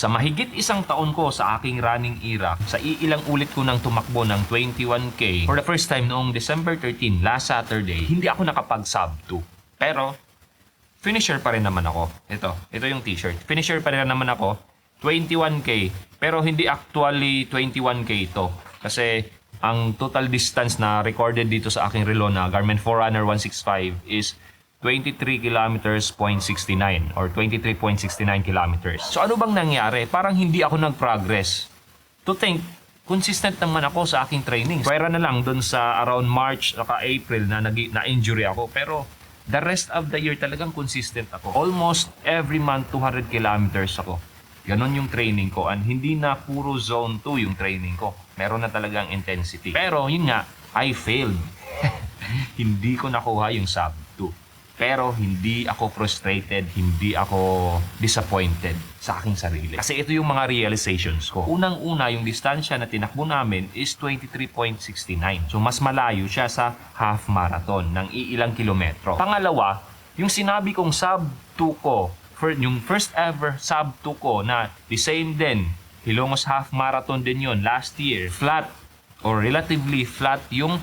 Sa mahigit isang taon ko sa aking running era, sa iilang ulit ko nang tumakbo ng 21K, for the first time noong December 13, last Saturday, hindi ako nakapag-sub 2. Pero, finisher pa rin naman ako. Ito yung t-shirt. Finisher pa rin naman ako, 21K. Pero hindi actually 21K to. Kasi, ang total distance na recorded dito sa aking relo na Garmin Forerunner 165 is 23 kilometers 0.69 or 23.69 kilometers. So ano bang nangyari? Parang hindi ako nag-progress. To think, consistent naman ako sa aking training. Pwera na lang dun sa around March saka April na na-injury ako. Pero the rest of the year talagang consistent ako. Almost every month 200 kilometers ako. Ganon yung training ko, and hindi na puro zone 2 yung training ko. Meron na talagang intensity. Pero yun nga, I failed. Hindi ko nakuha yung sub 2. Pero hindi ako frustrated, hindi ako disappointed sa aking sarili. Kasi ito yung mga realizations ko. Unang-una, yung distansya na tinakbo namin is 23.69. So mas malayo siya sa half marathon ng iilang kilometro. Pangalawa, yung sinabi kong sub 2 ko, yung first ever sub 2 ko na the same din, Hilongos half marathon din yon last year, flat or relatively flat yung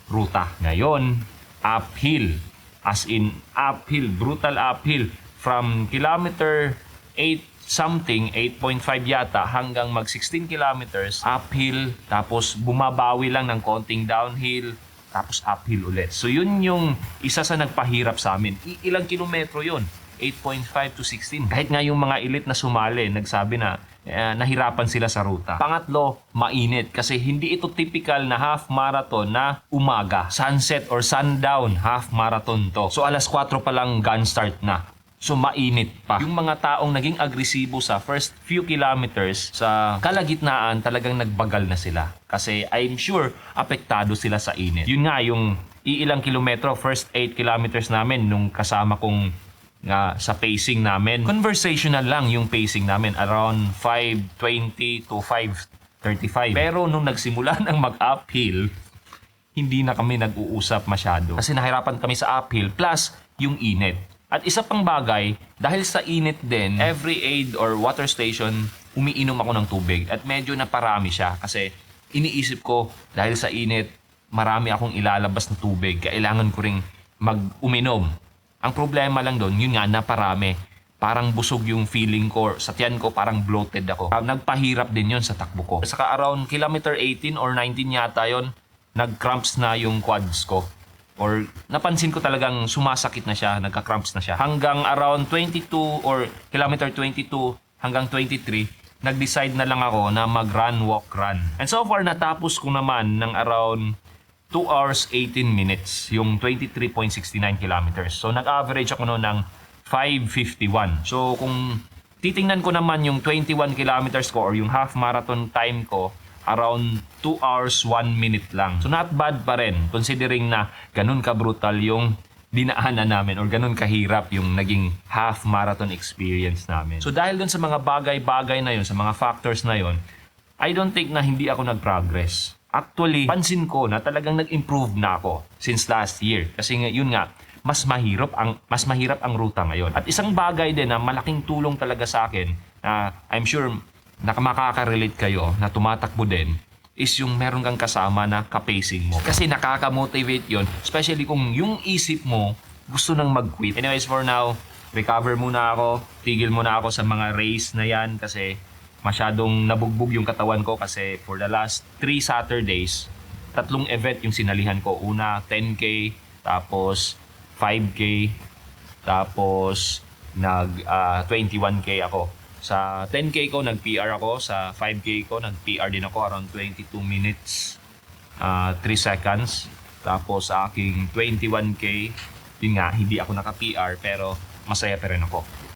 ruta. Ngayon, uphill. As in uphill, brutal uphill from kilometer 8 something, 8.5 yata hanggang mag 16 kilometers uphill, tapos bumabawi lang ng konting downhill, tapos uphill ulit. So yun yung isa sa nagpahirap sa amin. Ilang kilometro yun? 8.5 to 16. Kahit nga yung mga elite na sumali, nagsabi na nahirapan sila sa ruta. Pangatlo, mainit kasi hindi ito typical na half marathon na umaga. Sunset or sundown half marathon to. So alas 4 pa lang gun start na. So mainit pa. Yung mga taong naging agresibo sa first few kilometers sa kalagitnaan talagang nagbagal na sila. Kasi I'm sure apektado sila sa init. Yun nga yung iilang kilometro, first 8 kilometers namin nung kasama kong nga sa pacing namin. Conversational lang yung pacing namin, around 5:20 to 5:35. Pero nung nagsimula ng mag-uphill, hindi na kami nag-uusap masyado. Kasi nahirapan kami sa uphill plus yung init. At isa pang bagay, dahil sa init din, every aid or water station, umiinom ako ng tubig. At medyo naparami siya kasi iniisip ko, dahil sa init, marami akong ilalabas na tubig. Kailangan ko ring mag-uminom. Ang problema lang doon, yun nga, naparami. Parang busog yung feeling ko, sa tiyan ko parang bloated ako. Nagpahirap din yun sa takbo ko. Saka around kilometer 18 or 19 yata yun, nag-cramps na yung quads ko. Or napansin ko talagang sumasakit na siya, nagka-cramps na siya. Hanggang around 22 or kilometer 22 hanggang 23, nag-decide na lang ako na mag-run, walk, run. And so far, natapos ko naman ng around 2 hours 18 minutes, yung 23.69 kilometers. So, nag-average ako noon ng 5:51. So, kung titingnan ko naman yung 21 kilometers ko or yung half marathon time ko, around 2 hours 1 minute lang. So, not bad pa rin, considering na ganun ka-brutal yung dinaanan namin or ganun kahirap yung naging half marathon experience namin. So, dahil dun sa mga bagay-bagay na yun, sa mga factors na yun, I don't think na hindi ako nag-progress. Actually, pansin ko na talagang nag-improve na ako since last year. Kasi yun nga, mas mahirap ang ruta ngayon. At isang bagay din na malaking tulong talaga sa akin, na I'm sure na makaka-relate kayo, na tumatakbo din, is yung meron kang kasama na ka-pacing mo. Kasi nakaka-motivate yun, especially kung yung isip mo gusto nang mag-quit. Anyways, for now, recover muna ako, tigil muna ako sa mga race na yan kasi masyadong nabugbog yung katawan ko kasi for the last 3 Saturdays, 3 event yung sinalihan ko. Una, 10K, tapos 5K, tapos 21K ako. Sa 10K ko, nag-PR ako. Sa 5K ko, nag-PR din ako around 22 minutes, 3 seconds. Tapos sa aking 21K, yun nga, hindi ako naka-PR pero masaya pa rin ako.